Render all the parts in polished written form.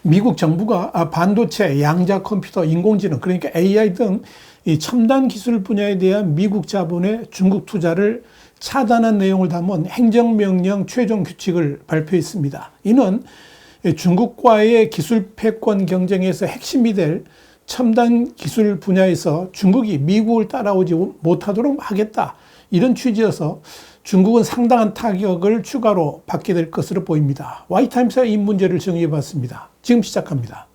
미국 정부가 반도체, 양자 컴퓨터, 인공지능, 그러니까 AI 등 이 첨단 기술 분야에 대한 미국 자본의 중국 투자를 차단한 내용을 담은 행정명령 최종 규칙을 발표했습니다. 이는 중국과의 기술 패권 경쟁에서 핵심이 될 첨단 기술 분야에서 중국이 미국을 따라오지 못하도록 하겠다, 이런 취지여서 중국은 상당한 타격을 추가로 받게 될 것으로 보입니다. 와이타임스가 이 문제를 정리해 봤습니다. 지금 시작합니다.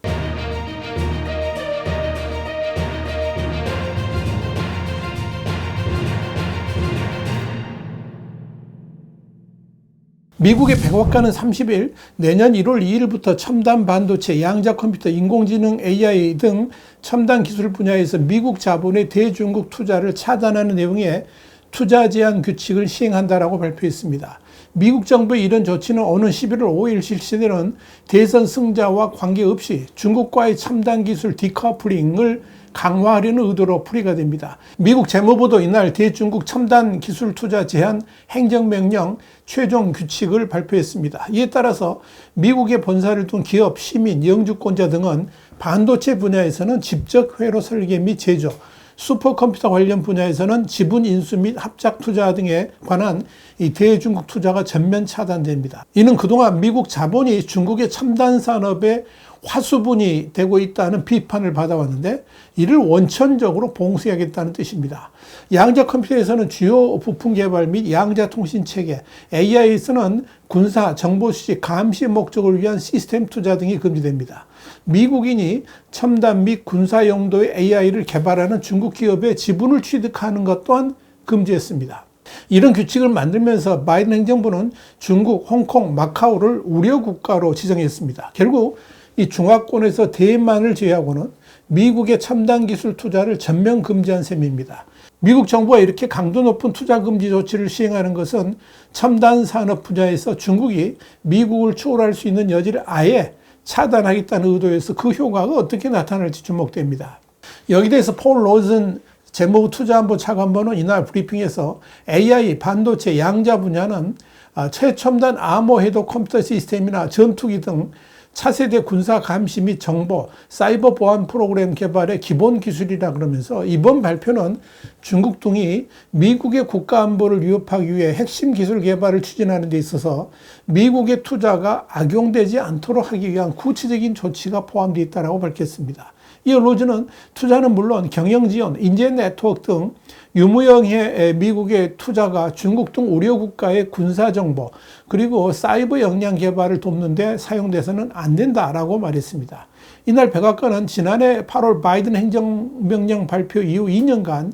미국의 백악관은 30일 내년 1월 2일부터 첨단 반도체, 양자 컴퓨터, 인공지능, AI 등 첨단 기술 분야에서 미국 자본의 대중국 투자를 차단하는 내용의 투자 제한 규칙을 시행한다라고 발표했습니다. 미국 정부의 이런 조치는 오는 11월 5일 실시되는 대선 승자와 관계없이 중국과의 첨단 기술 디커플링을 강화하려는 의도로 풀이가 됩니다. 미국 재무부도 이날 대중국 첨단 기술 투자 제한 행정명령 최종 규칙을 발표했습니다. 이에 따라서 미국의 본사를 둔 기업, 시민, 영주권자 등은 반도체 분야에서는 직접 회로 설계 및 제조, 슈퍼컴퓨터 관련 분야에서는 지분 인수 및 합작 투자 등에 관한 이 대중국 투자가 전면 차단됩니다. 이는 그동안 미국 자본이 중국의 첨단 산업에 화수분이 되고 있다는 비판을 받아왔는데, 이를 원천적으로 봉쇄하겠다는 뜻입니다. 양자 컴퓨터에서는 주요 부품 개발 및 양자 통신 체계, AI에서는 군사, 정보 수집, 감시 목적을 위한 시스템 투자 등이 금지됩니다. 미국인이 첨단 및 군사 용도의 AI를 개발하는 중국 기업의 지분을 취득하는 것 또한 금지했습니다. 이런 규칙을 만들면서 바이든 행정부는 중국, 홍콩, 마카오를 우려 국가로 지정했습니다. 결국 이 중화권에서 대만을 제외하고는 미국의 첨단 기술 투자를 전면 금지한 셈입니다. 미국 정부가 이렇게 강도 높은 투자 금지 조치를 시행하는 것은 첨단 산업 분야에서 중국이 미국을 초월할 수 있는 여지를 아예 차단하겠다는 의도에서 그 효과가 어떻게 나타날지 주목됩니다. 여기 대해서 폴 로즌 재무부 투자안보 차관보는 이날 브리핑에서 AI, 반도체, 양자 분야는 최첨단 암호 해독 컴퓨터 시스템이나 전투기 등 차세대 군사 감시 및 정보, 사이버 보안 프로그램 개발의 기본 기술이라 그러면서 이번 발표는 중국 등이 미국의 국가 안보를 위협하기 위해 핵심 기술 개발을 추진하는 데 있어서 미국의 투자가 악용되지 않도록 하기 위한 구체적인 조치가 포함되어 있다고 밝혔습니다. 이어 로즈는 투자는 물론 경영지원, 인재 네트워크 등 유무형의 미국의 투자가 중국 등 우려 국가의 군사정보 그리고 사이버 역량 개발을 돕는 데 사용돼서는 안 된다라고 말했습니다. 이날 백악관은 지난해 8월 바이든 행정명령 발표 이후 2년간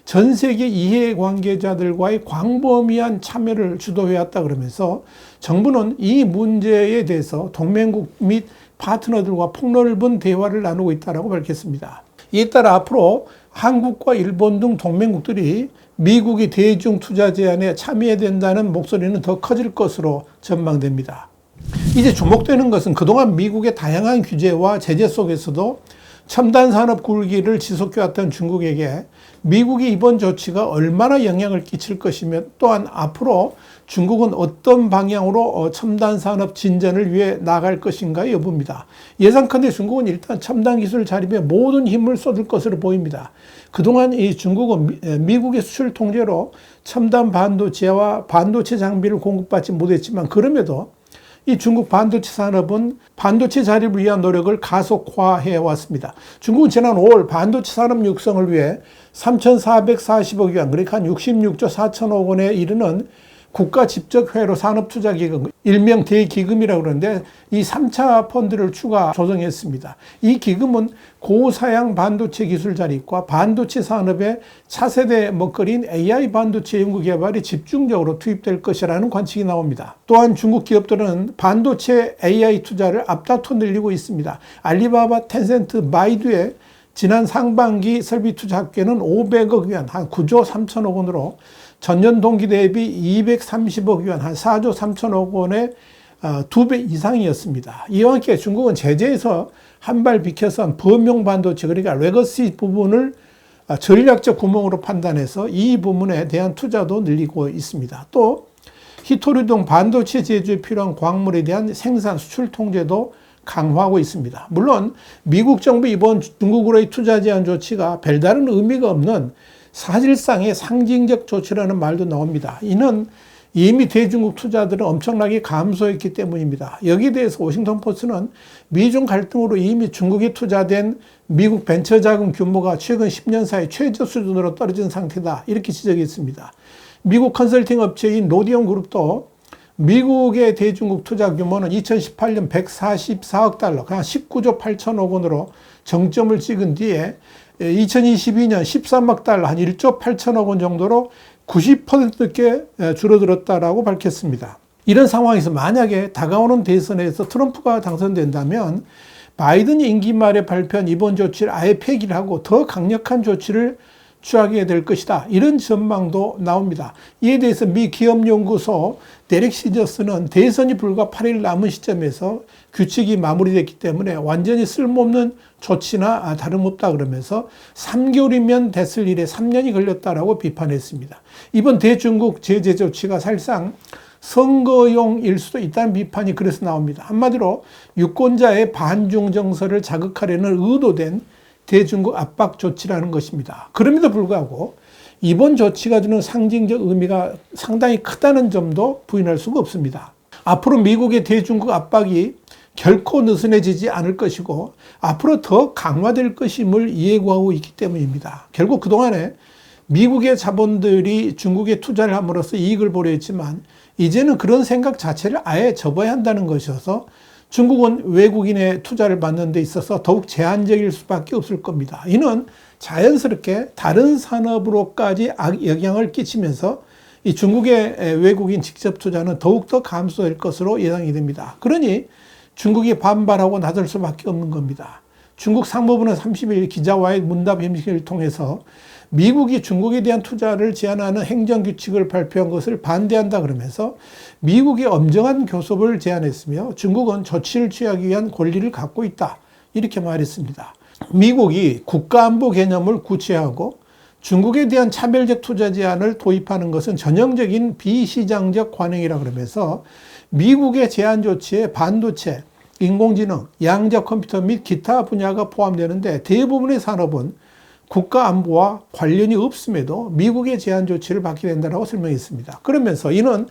전 세계 이해관계자들과의 광범위한 참여를 주도해왔다 그러면서 정부는 이 문제에 대해서 동맹국 및 파트너들과 폭넓은 대화를 나누고 있다고 밝혔습니다. 이에 따라 앞으로 한국과 일본 등 동맹국들이 미국이 대중 투자 제한에 참여해야 된다는 목소리는 더 커질 것으로 전망됩니다. 이제 주목되는 것은 그동안 미국의 다양한 규제와 제재 속에서도 첨단 산업 굴기를 지속해왔던 중국에게 미국의 이번 조치가 얼마나 영향을 끼칠 것이며 또한 앞으로 중국은 어떤 방향으로 첨단 산업 진전을 위해 나갈 것인가의 여부입니다. 예상컨대 중국은 일단 첨단 기술 자립에 모든 힘을 쏟을 것으로 보입니다. 그동안 이 중국은 미국의 수출 통제로 첨단 반도체와 반도체 장비를 공급받지 못했지만 그럼에도 이 중국 반도체 산업은 반도체 자립을 위한 노력을 가속화해 왔습니다. 중국은 지난 5월 반도체 산업 육성을 위해 3,440억 위안, 그러니까 한 66조 4천억 원에 이르는 국가 직접 회로 산업투자기금, 일명 대기금이라고 그러는데 이 3차 펀드를 추가 조성했습니다. 이 기금은 고사양 반도체 기술 자립과 반도체 산업의 차세대 먹거리인 AI 반도체 연구 개발이 집중적으로 투입될 것이라는 관측이 나옵니다. 또한 중국 기업들은 반도체 AI 투자를 앞다퉈 늘리고 있습니다. 알리바바, 텐센트, 바이두의 지난 상반기 설비 투자 합계는 500억 위안, 한 9조 3천억 원으로 전년 동기 대비 230억 위안, 한 4조 3천억 원의 2배 이상이었습니다. 이와 함께 중국은 제재에서 한 발 비켜선 범용 반도체, 그러니까 레거시 부분을 전략적 구멍으로 판단해서 이 부분에 대한 투자도 늘리고 있습니다. 또 히토류 등 반도체 제조에 필요한 광물에 대한 생산 수출 통제도 강화하고 있습니다. 물론 미국 정부 이번 중국으로의 투자 제한 조치가 별다른 의미가 없는 사실상의 상징적 조치라는 말도 나옵니다. 이는 이미 대중국 투자들은 엄청나게 감소했기 때문입니다. 여기에 대해서 워싱턴 포스트는 미중 갈등으로 이미 중국에 투자된 미국 벤처 자금 규모가 최근 10년 사이 최저 수준으로 떨어진 상태다, 이렇게 지적했습니다. 미국 컨설팅 업체인 로디온 그룹도 미국의 대중국 투자 규모는 2018년 144억 달러, 그냥 19조 8천억 원으로 정점을 찍은 뒤에 2022년 13억 달러, 한 1조 8천억 원 정도로 90%께 줄어들었다라고 밝혔습니다. 이런 상황에서 만약에 다가오는 대선에서 트럼프가 당선된다면 바이든 임기 말에 발표한 이번 조치를 아예 폐기를 하고 더 강력한 조치를 취하게 될 것이다, 이런 전망도 나옵니다. 이에 대해서 미 기업연구소 데렉 시저스는 대선이 불과 8일 남은 시점에서 규칙이 마무리됐기 때문에 완전히 쓸모없는 조치나 다름없다 그러면서 3개월이면 됐을 일에 3년이 걸렸다라고 비판했습니다. 이번 대중국 제재 조치가 사실상 선거용일 수도 있다는 비판이 그래서 나옵니다. 한마디로 유권자의 반중 정서를 자극하려는 의도된 대중국 압박 조치라는 것입니다. 그럼에도 불구하고 이번 조치가 주는 상징적 의미가 상당히 크다는 점도 부인할 수가 없습니다. 앞으로 미국의 대중국 압박이 결코 느슨해지지 않을 것이고 앞으로 더 강화될 것임을 예고하고 있기 때문입니다. 결국 그동안에 미국의 자본들이 중국에 투자를 함으로써 이익을 보려 했지만 이제는 그런 생각 자체를 아예 접어야 한다는 것이어서 중국은 외국인의 투자를 받는 데 있어서 더욱 제한적일 수밖에 없을 겁니다. 이는 자연스럽게 다른 산업으로까지 영향을 끼치면서 이 중국의 외국인 직접 투자는 더욱더 감소될 것으로 예상이 됩니다. 그러니 중국이 반발하고 나설 수밖에 없는 겁니다. 중국 상무부는 30일 기자와의 문답 회의를 통해서 미국이 중국에 대한 투자를 제한하는 행정규칙을 발표한 것을 반대한다 그러면서 미국의 엄정한 교섭을 제안했으며 중국은 조치를 취하기 위한 권리를 갖고 있다, 이렇게 말했습니다. 미국이 국가안보 개념을 구체화하고 중국에 대한 차별적 투자 제한을 도입하는 것은 전형적인 비시장적 관행이라 그러면서 미국의 제한 조치에 반도체, 인공지능, 양자 컴퓨터 및 기타 분야가 포함되는데 대부분의 산업은 국가 안보와 관련이 없음에도 미국의 제한 조치를 받게 된다고 설명했습니다. 그러면서 이는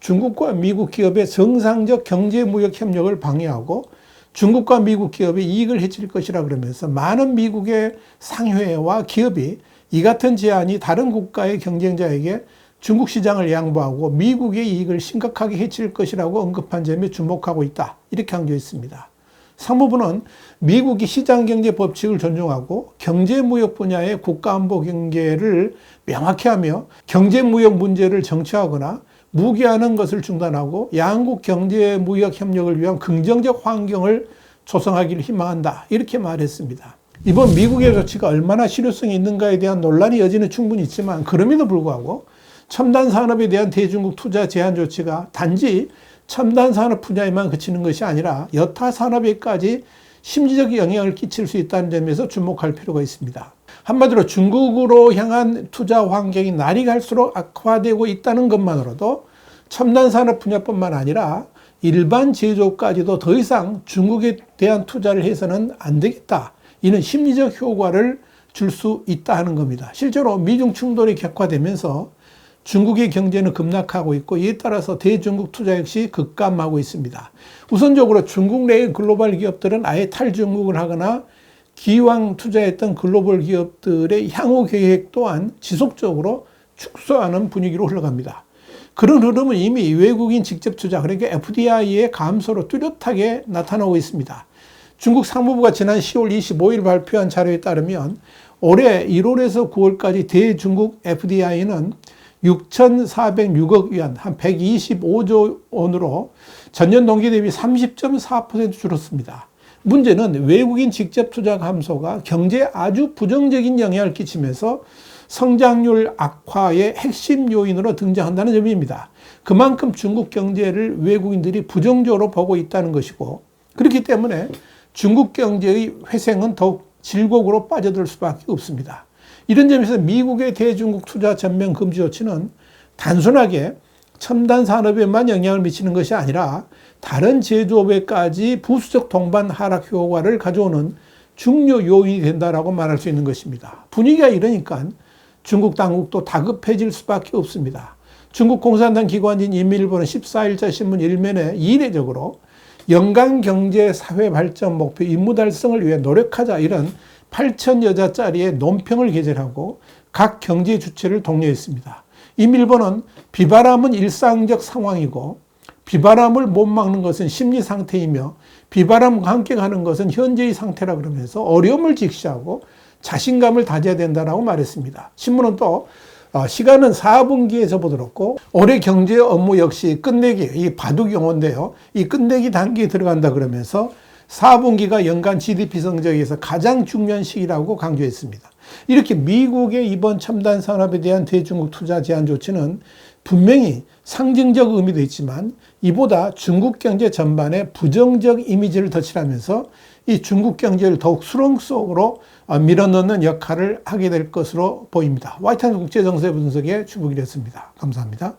중국과 미국 기업의 정상적 경제 무역 협력을 방해하고 중국과 미국 기업의 이익을 해칠 것이라 그러면서 많은 미국의 상회와 기업이 이 같은 제한이 다른 국가의 경쟁자에게 중국 시장을 양보하고 미국의 이익을 심각하게 해칠 것이라고 언급한 점에 주목하고 있다, 이렇게 강조했습니다. 상무부는 미국이 시장경제 법칙을 존중하고 경제무역 분야의 국가안보 경계를 명확히 하며 경제무역 문제를 정치하거나 무기하는 것을 중단하고 양국 경제무역 협력을 위한 긍정적 환경을 조성하기를 희망한다, 이렇게 말했습니다. 이번 미국의 조치가 얼마나 실효성이 있는가에 대한 논란이 여지는 충분히 있지만 그럼에도 불구하고 첨단 산업에 대한 대중국 투자 제한 조치가 단지 첨단 산업 분야에만 그치는 것이 아니라 여타 산업에까지 심리적 영향을 끼칠 수 있다는 점에서 주목할 필요가 있습니다. 한마디로 중국으로 향한 투자 환경이 날이 갈수록 악화되고 있다는 것만으로도 첨단 산업 분야뿐만 아니라 일반 제조까지도 더 이상 중국에 대한 투자를 해서는 안 되겠다, 이는 심리적 효과를 줄 수 있다 하는 겁니다. 실제로 미중 충돌이 격화되면서 중국의 경제는 급락하고 있고 이에 따라서 대중국 투자 역시 급감하고 있습니다. 우선적으로 중국 내의 글로벌 기업들은 아예 탈중국을 하거나 기왕 투자했던 글로벌 기업들의 향후 계획 또한 지속적으로 축소하는 분위기로 흘러갑니다. 그런 흐름은 이미 외국인 직접 투자, 그러니까 FDI의 감소로 뚜렷하게 나타나고 있습니다. 중국 상무부가 지난 10월 25일 발표한 자료에 따르면 올해 1월에서 9월까지 대중국 FDI는 6,406억 위안, 한 125조 원으로 전년 동기 대비 30.4% 줄었습니다. 문제는 외국인 직접 투자 감소가 경제에 아주 부정적인 영향을 끼치면서 성장률 악화의 핵심 요인으로 등장한다는 점입니다. 그만큼 중국 경제를 외국인들이 부정적으로 보고 있다는 것이고, 그렇기 때문에 중국 경제의 회생은 더욱 질곡으로 빠져들 수밖에 없습니다. 이런 점에서 미국의 대중국 투자 전면 금지 조치는 단순하게 첨단 산업에만 영향을 미치는 것이 아니라 다른 제조업에까지 부수적 동반 하락 효과를 가져오는 중요 요인이 된다라고 말할 수 있는 것입니다. 분위기가 이러니까 중국 당국도 다급해질 수밖에 없습니다. 중국 공산당 기관인 인민일보는 14일자 신문 1면에 이례적으로 연간 경제 사회 발전 목표 임무 달성을 위해 노력하자 이런 8,000여자짜리의 논평을 게재하고 각 경제 주체를 독려했습니다. 인민일보는 비바람은 일상적 상황이고 비바람을 못 막는 것은 심리 상태이며 비바람과 함께 가는 것은 현재의 상태라 그러면서 어려움을 직시하고 자신감을 다져야 된다고 말했습니다. 신문은 또 시간은 4분기에 접어들었고 올해 경제 업무 역시 끝내기, 이 바둑 용어인데요. 이 끝내기 단계에 들어간다 그러면서 4분기가 연간 GDP 성적에서 가장 중요한 시기라고 강조했습니다. 이렇게 미국의 이번 첨단 산업에 대한 대중국 투자 제한 조치는 분명히 상징적 의미도 있지만 이보다 중국 경제 전반에 부정적 이미지를 덧칠하면서 이 중국 경제를 더욱 수렁 속으로 밀어넣는 역할을 하게 될 것으로 보입니다. 화이트하우스 국제정세 분석의 주북이었습니다. 감사합니다.